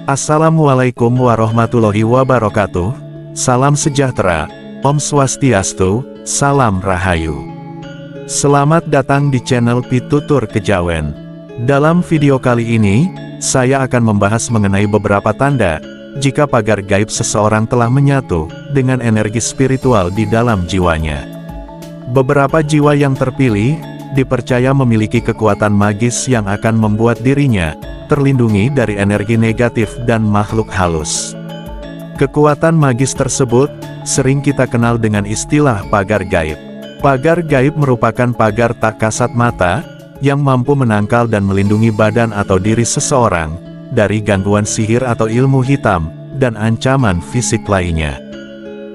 Assalamualaikum warahmatullahi wabarakatuh. Salam sejahtera, Om Swastiastu, Salam Rahayu. Selamat datang di channel Pitutur Kejawen. Dalam video kali ini, saya akan membahas mengenai beberapa tanda jika pagar gaib seseorang telah menyatu dengan energi spiritual di dalam jiwanya. Beberapa jiwa yang terpilih dipercaya memiliki kekuatan magis yang akan membuat dirinya terlindungi dari energi negatif dan makhluk halus. Kekuatan magis tersebut sering kita kenal dengan istilah pagar gaib. Pagar gaib merupakan pagar tak kasat mata yang mampu menangkal dan melindungi badan atau diri seseorang dari gangguan sihir atau ilmu hitam dan ancaman fisik lainnya.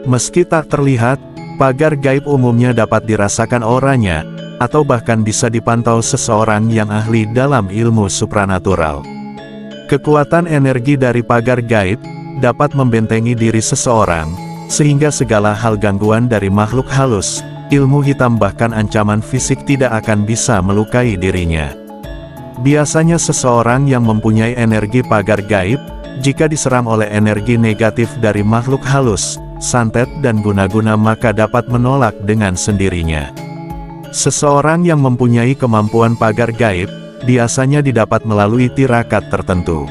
Meski tak terlihat, pagar gaib umumnya dapat dirasakan auranya atau bahkan bisa dipantau seseorang yang ahli dalam ilmu supranatural. Kekuatan energi dari pagar gaib dapat membentengi diri seseorang, sehingga segala hal gangguan dari makhluk halus, ilmu hitam bahkan ancaman fisik tidak akan bisa melukai dirinya. Biasanya seseorang yang mempunyai energi pagar gaib, jika diserang oleh energi negatif dari makhluk halus, santet dan guna-guna maka dapat menolak dengan sendirinya. Seseorang yang mempunyai kemampuan pagar gaib, biasanya didapat melalui tirakat tertentu.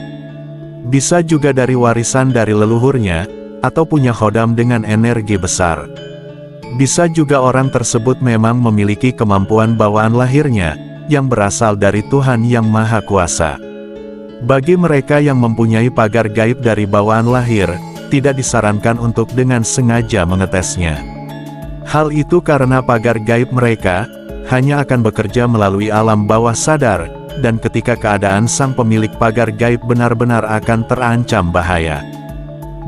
Bisa juga dari warisan dari leluhurnya, atau punya khodam dengan energi besar. Bisa juga orang tersebut memang memiliki kemampuan bawaan lahirnya, yang berasal dari Tuhan Yang Maha Kuasa. Bagi mereka yang mempunyai pagar gaib dari bawaan lahir, tidak disarankan untuk dengan sengaja mengetesnya. Hal itu karena pagar gaib mereka hanya akan bekerja melalui alam bawah sadar, dan ketika keadaan sang pemilik pagar gaib benar-benar akan terancam bahaya.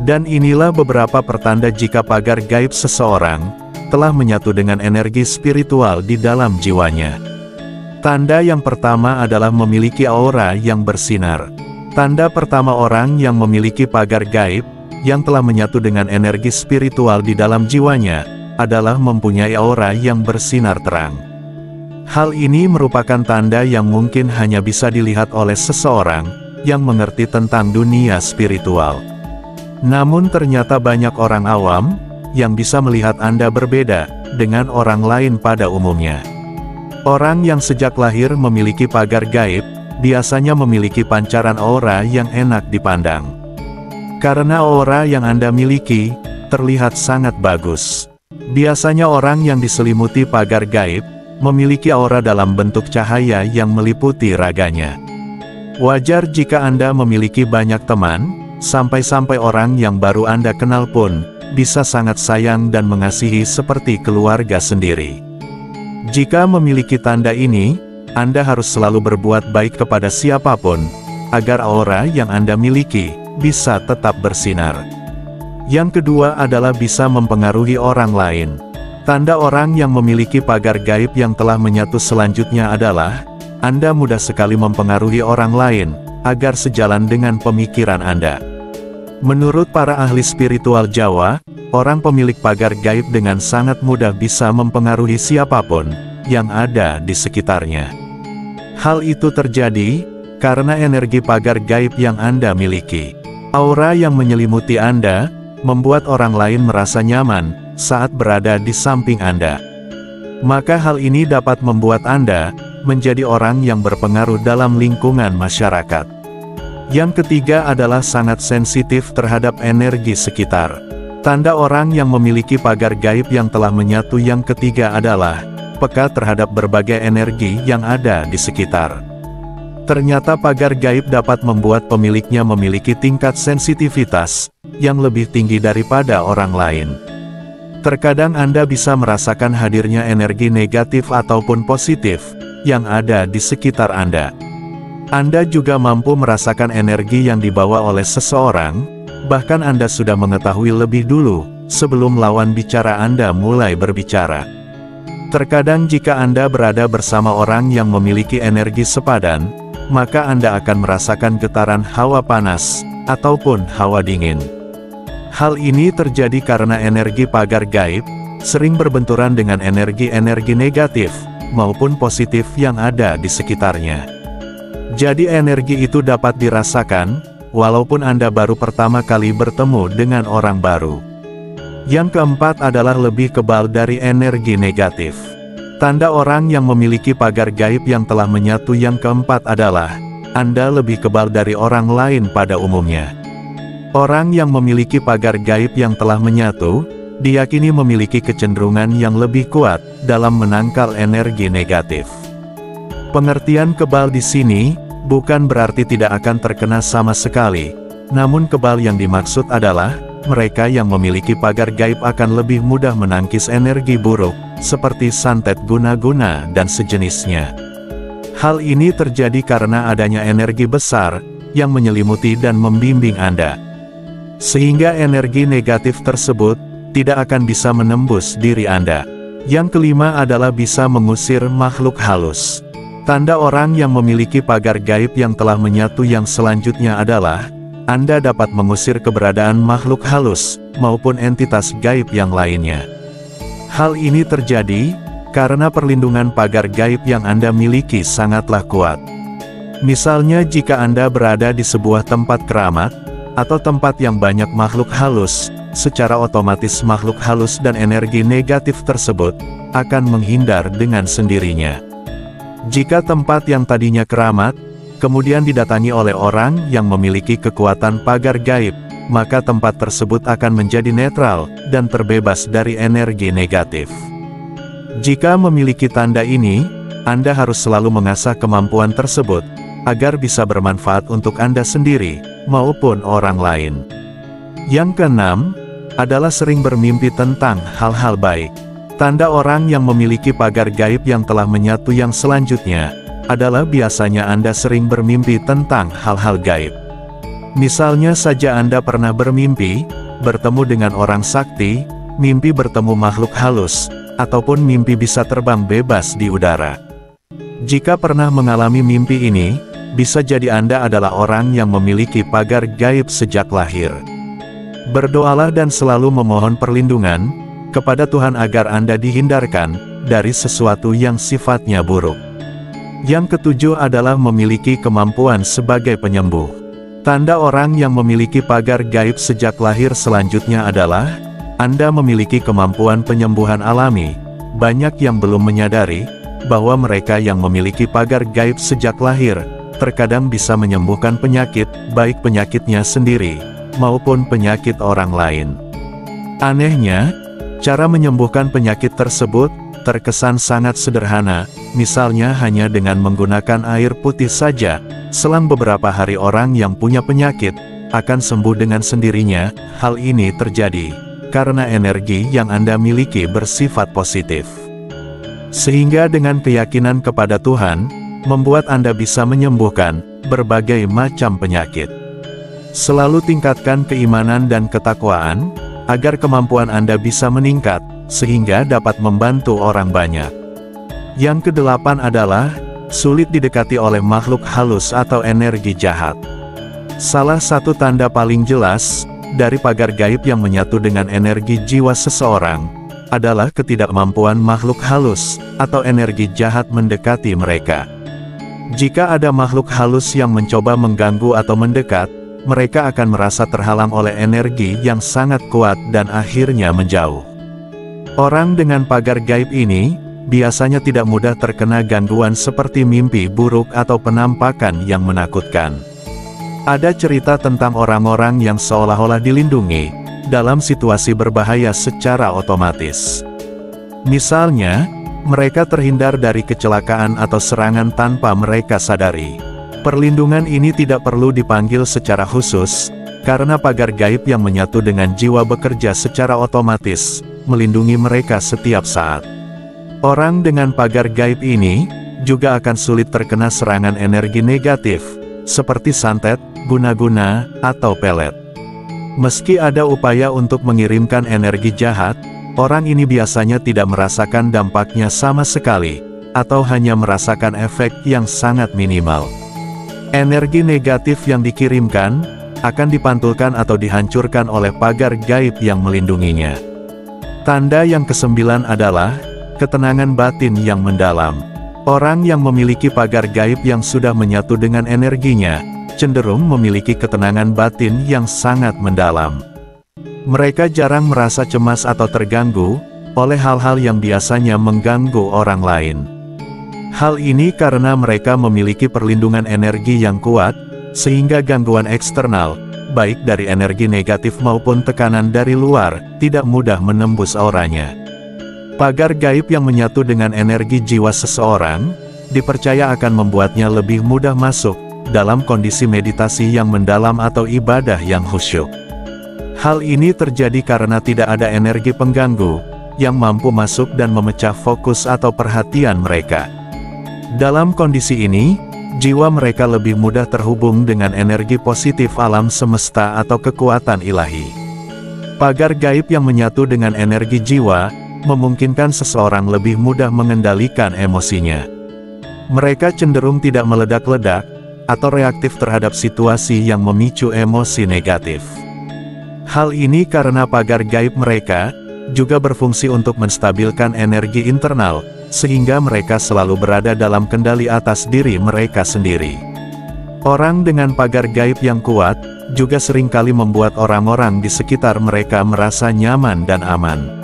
Dan inilah beberapa pertanda jika pagar gaib seseorang telah menyatu dengan energi spiritual di dalam jiwanya. Tanda yang pertama adalah memiliki aura yang bersinar. Tanda pertama orang yang memiliki pagar gaib yang telah menyatu dengan energi spiritual di dalam jiwanya adalah mempunyai aura yang bersinar terang. Hal ini merupakan tanda yang mungkin hanya bisa dilihat oleh seseorang yang mengerti tentang dunia spiritual. Namun ternyata banyak orang awam yang bisa melihat Anda berbeda dengan orang lain pada umumnya. Orang yang sejak lahir memiliki pagar gaib biasanya memiliki pancaran aura yang enak dipandang. Karena aura yang Anda miliki terlihat sangat bagus. Biasanya orang yang diselimuti pagar gaib memiliki aura dalam bentuk cahaya yang meliputi raganya. Wajar jika Anda memiliki banyak teman, sampai-sampai orang yang baru Anda kenal pun bisa sangat sayang dan mengasihi seperti keluarga sendiri. Jika memiliki tanda ini, Anda harus selalu berbuat baik kepada siapapun, agar aura yang Anda miliki bisa tetap bersinar. Yang kedua adalah bisa mempengaruhi orang lain. Tanda orang yang memiliki pagar gaib yang telah menyatu selanjutnya adalah, Anda mudah sekali mempengaruhi orang lain, agar sejalan dengan pemikiran Anda. Menurut para ahli spiritual Jawa, orang pemilik pagar gaib dengan sangat mudah bisa mempengaruhi siapapun yang ada di sekitarnya. Hal itu terjadi karena energi pagar gaib yang Anda miliki. Aura yang menyelimuti Anda membuat orang lain merasa nyaman saat berada di samping Anda. Maka hal ini dapat membuat Anda menjadi orang yang berpengaruh dalam lingkungan masyarakat. Yang ketiga adalah sangat sensitif terhadap energi sekitar. Tanda orang yang memiliki pagar gaib yang telah menyatu yang ketiga adalah peka terhadap berbagai energi yang ada di sekitar. Ternyata pagar gaib dapat membuat pemiliknya memiliki tingkat sensitivitas yang lebih tinggi daripada orang lain. Terkadang Anda bisa merasakan hadirnya energi negatif ataupun positif yang ada di sekitar Anda. Anda juga mampu merasakan energi yang dibawa oleh seseorang, bahkan Anda sudah mengetahui lebih dulu sebelum lawan bicara Anda mulai berbicara. Terkadang jika Anda berada bersama orang yang memiliki energi sepadan, maka Anda akan merasakan getaran hawa panas ataupun hawa dingin. Hal ini terjadi karena energi pagar gaib sering berbenturan dengan energi-energi negatif maupun positif yang ada di sekitarnya. Jadi energi itu dapat dirasakan walaupun Anda baru pertama kali bertemu dengan orang baru. Yang keempat adalah lebih kebal dari energi negatif. Tanda orang yang memiliki pagar gaib yang telah menyatu yang keempat adalah, Anda lebih kebal dari orang lain pada umumnya. Orang yang memiliki pagar gaib yang telah menyatu, diyakini memiliki kecenderungan yang lebih kuat dalam menangkal energi negatif. Pengertian kebal di sini bukan berarti tidak akan terkena sama sekali, namun kebal yang dimaksud adalah mereka yang memiliki pagar gaib akan lebih mudah menangkis energi buruk, seperti santet guna-guna dan sejenisnya. Hal ini terjadi karena adanya energi besar yang menyelimuti dan membimbing Anda, sehingga energi negatif tersebut tidak akan bisa menembus diri Anda. Yang kelima adalah bisa mengusir makhluk halus. Tanda orang yang memiliki pagar gaib yang telah menyatu yang selanjutnya adalah, Anda dapat mengusir keberadaan makhluk halus, maupun entitas gaib yang lainnya. Hal ini terjadi karena perlindungan pagar gaib yang Anda miliki sangatlah kuat. Misalnya jika Anda berada di sebuah tempat keramat, atau tempat yang banyak makhluk halus, secara otomatis makhluk halus dan energi negatif tersebut akan menghindar dengan sendirinya. Jika tempat yang tadinya keramat, kemudian didatangi oleh orang yang memiliki kekuatan pagar gaib, maka tempat tersebut akan menjadi netral dan terbebas dari energi negatif. Jika memiliki tanda ini, Anda harus selalu mengasah kemampuan tersebut, agar bisa bermanfaat untuk Anda sendiri, maupun orang lain. Yang keenam, adalah sering bermimpi tentang hal-hal baik. Tanda orang yang memiliki pagar gaib yang telah menyatu yang selanjutnya, adalah biasanya Anda sering bermimpi tentang hal-hal gaib. Misalnya saja Anda pernah bermimpi bertemu dengan orang sakti, mimpi bertemu makhluk halus, ataupun mimpi bisa terbang bebas di udara. Jika pernah mengalami mimpi ini, bisa jadi Anda adalah orang yang memiliki pagar gaib sejak lahir. Berdoalah dan selalu memohon perlindungan kepada Tuhan agar Anda dihindarkan dari sesuatu yang sifatnya buruk. Yang ketujuh adalah memiliki kemampuan sebagai penyembuh. Tanda orang yang memiliki pagar gaib sejak lahir selanjutnya adalah, Anda memiliki kemampuan penyembuhan alami. Banyak yang belum menyadari bahwa mereka yang memiliki pagar gaib sejak lahir, terkadang bisa menyembuhkan penyakit, baik penyakitnya sendiri, maupun penyakit orang lain. Anehnya, cara menyembuhkan penyakit tersebut terkesan sangat sederhana, misalnya hanya dengan menggunakan air putih saja. Selang beberapa hari orang yang punya penyakit akan sembuh dengan sendirinya. Hal ini terjadi karena energi yang Anda miliki bersifat positif. Sehingga dengan keyakinan kepada Tuhan, membuat Anda bisa menyembuhkan berbagai macam penyakit. Selalu tingkatkan keimanan dan ketakwaan, agar kemampuan Anda bisa meningkat, sehingga dapat membantu orang banyak. Yang kedelapan adalah, sulit didekati oleh makhluk halus atau energi jahat. Salah satu tanda paling jelas dari pagar gaib yang menyatu dengan energi jiwa seseorang, adalah ketidakmampuan makhluk halus atau energi jahat mendekati mereka. Jika ada makhluk halus yang mencoba mengganggu atau mendekat, mereka akan merasa terhalang oleh energi yang sangat kuat dan akhirnya menjauh. Orang dengan pagar gaib ini biasanya tidak mudah terkena gangguan seperti mimpi buruk atau penampakan yang menakutkan. Ada cerita tentang orang-orang yang seolah-olah dilindungi dalam situasi berbahaya secara otomatis. Misalnya, mereka terhindar dari kecelakaan atau serangan tanpa mereka sadari. Perlindungan ini tidak perlu dipanggil secara khusus, karena pagar gaib yang menyatu dengan jiwa bekerja secara otomatis, melindungi mereka setiap saat. Orang dengan pagar gaib ini, juga akan sulit terkena serangan energi negatif, seperti santet, guna-guna, atau pelet. Meski ada upaya untuk mengirimkan energi jahat, orang ini biasanya tidak merasakan dampaknya sama sekali, atau hanya merasakan efek yang sangat minimal. Energi negatif yang dikirimkan, akan dipantulkan atau dihancurkan oleh pagar gaib yang melindunginya. Tanda yang kesembilan adalah, ketenangan batin yang mendalam. Orang yang memiliki pagar gaib yang sudah menyatu dengan energinya, cenderung memiliki ketenangan batin yang sangat mendalam. Mereka jarang merasa cemas atau terganggu oleh hal-hal yang biasanya mengganggu orang lain. Hal ini karena mereka memiliki perlindungan energi yang kuat, sehingga gangguan eksternal, baik dari energi negatif maupun tekanan dari luar, tidak mudah menembus auranya. Pagar gaib yang menyatu dengan energi jiwa seseorang, dipercaya akan membuatnya lebih mudah masuk dalam kondisi meditasi yang mendalam atau ibadah yang khusyuk. Hal ini terjadi karena tidak ada energi pengganggu yang mampu masuk dan memecah fokus atau perhatian mereka. Dalam kondisi ini, jiwa mereka lebih mudah terhubung dengan energi positif alam semesta atau kekuatan ilahi. Pagar gaib yang menyatu dengan energi jiwa, memungkinkan seseorang lebih mudah mengendalikan emosinya. Mereka cenderung tidak meledak-ledak, atau reaktif terhadap situasi yang memicu emosi negatif. Hal ini karena pagar gaib mereka juga berfungsi untuk menstabilkan energi internal, sehingga mereka selalu berada dalam kendali atas diri mereka sendiri. Orang dengan pagar gaib yang kuat, juga seringkali membuat orang-orang di sekitar mereka merasa nyaman dan aman.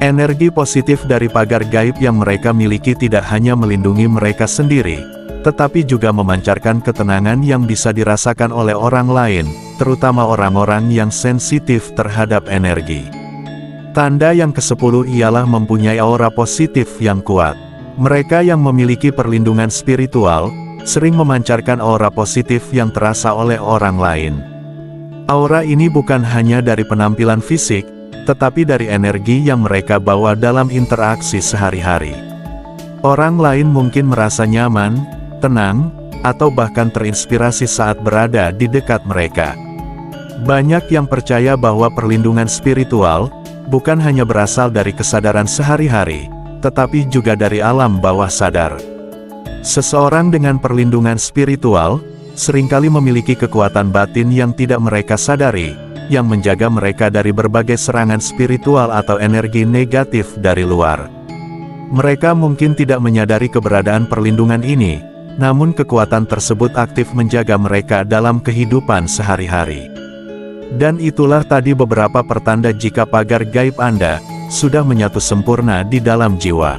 Energi positif dari pagar gaib yang mereka miliki tidak hanya melindungi mereka sendiri, tetapi juga memancarkan ketenangan yang bisa dirasakan oleh orang lain, terutama orang-orang yang sensitif terhadap energi. Tanda yang ke-10 ialah mempunyai aura positif yang kuat. Mereka yang memiliki perlindungan spiritual, sering memancarkan aura positif yang terasa oleh orang lain. Aura ini bukan hanya dari penampilan fisik, tetapi dari energi yang mereka bawa dalam interaksi sehari-hari. Orang lain mungkin merasa nyaman, tenang, atau bahkan terinspirasi saat berada di dekat mereka. Banyak yang percaya bahwa perlindungan spiritual bukan hanya berasal dari kesadaran sehari-hari, tetapi juga dari alam bawah sadar. Seseorang dengan perlindungan spiritual seringkali memiliki kekuatan batin yang tidak mereka sadari, yang menjaga mereka dari berbagai serangan spiritual atau energi negatif dari luar. Mereka mungkin tidak menyadari keberadaan perlindungan ini, namun kekuatan tersebut aktif menjaga mereka dalam kehidupan sehari-hari. Dan itulah tadi beberapa pertanda jika pagar gaib Anda sudah menyatu sempurna di dalam jiwa.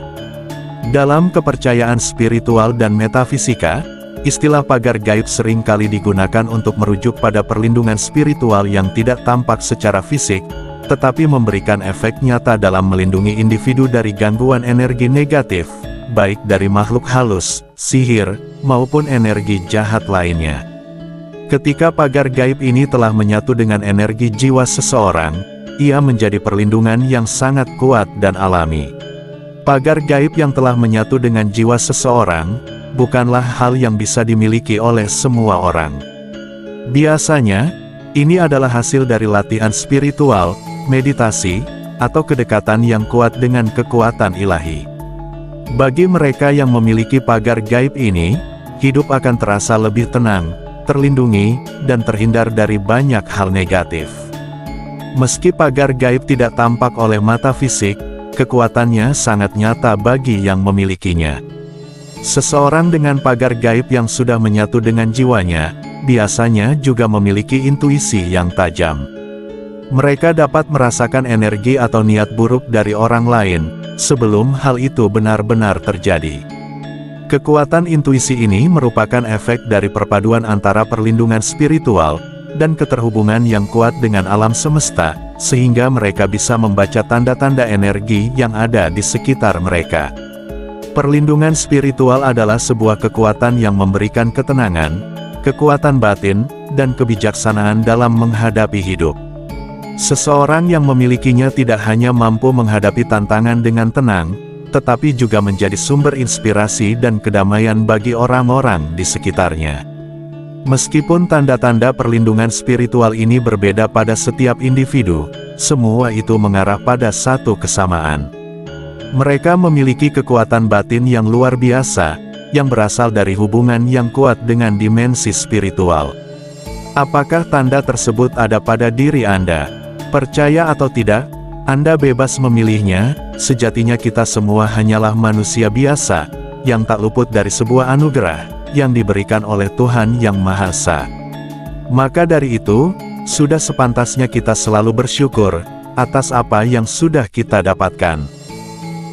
Dalam kepercayaan spiritual dan metafisika, istilah pagar gaib sering kali digunakan untuk merujuk pada perlindungan spiritual yang tidak tampak secara fisik, tetapi memberikan efek nyata dalam melindungi individu dari gangguan energi negatif, baik dari makhluk halus, sihir, maupun energi jahat lainnya. Ketika pagar gaib ini telah menyatu dengan energi jiwa seseorang, ia menjadi perlindungan yang sangat kuat dan alami. Pagar gaib yang telah menyatu dengan jiwa seseorang, bukanlah hal yang bisa dimiliki oleh semua orang. Biasanya, ini adalah hasil dari latihan spiritual, meditasi, atau kedekatan yang kuat dengan kekuatan ilahi. Bagi mereka yang memiliki pagar gaib ini, hidup akan terasa lebih tenang, terlindungi, dan terhindar dari banyak hal negatif. Meski pagar gaib tidak tampak oleh mata fisik, kekuatannya sangat nyata bagi yang memilikinya. Seseorang dengan pagar gaib yang sudah menyatu dengan jiwanya, biasanya juga memiliki intuisi yang tajam. Mereka dapat merasakan energi atau niat buruk dari orang lain, sebelum hal itu benar-benar terjadi. Kekuatan intuisi ini merupakan efek dari perpaduan antara perlindungan spiritual dan keterhubungan yang kuat dengan alam semesta, sehingga mereka bisa membaca tanda-tanda energi yang ada di sekitar mereka. Perlindungan spiritual adalah sebuah kekuatan yang memberikan ketenangan, kekuatan batin, dan kebijaksanaan dalam menghadapi hidup. Seseorang yang memilikinya tidak hanya mampu menghadapi tantangan dengan tenang, tetapi juga menjadi sumber inspirasi dan kedamaian bagi orang-orang di sekitarnya. Meskipun tanda-tanda perlindungan spiritual ini berbeda pada setiap individu, semua itu mengarah pada satu kesamaan. Mereka memiliki kekuatan batin yang luar biasa, yang berasal dari hubungan yang kuat dengan dimensi spiritual. Apakah tanda tersebut ada pada diri Anda? Percaya atau tidak, Anda bebas memilihnya. Sejatinya kita semua hanyalah manusia biasa, yang tak luput dari sebuah anugerah, yang diberikan oleh Tuhan Yang Maha Esa. Maka dari itu, sudah sepantasnya kita selalu bersyukur atas apa yang sudah kita dapatkan.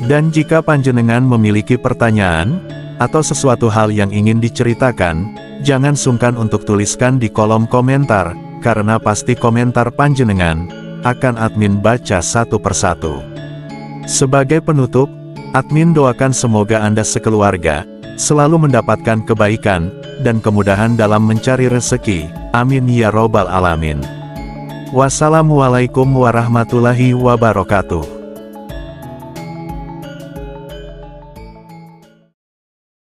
Dan jika panjenengan memiliki pertanyaan, atau sesuatu hal yang ingin diceritakan, jangan sungkan untuk tuliskan di kolom komentar, karena pasti komentar panjenengan akan admin baca satu persatu. Sebagai penutup, admin doakan semoga Anda sekeluarga selalu mendapatkan kebaikan dan kemudahan dalam mencari rezeki. Amin ya robbal alamin. Wassalamualaikum warahmatullahi wabarakatuh.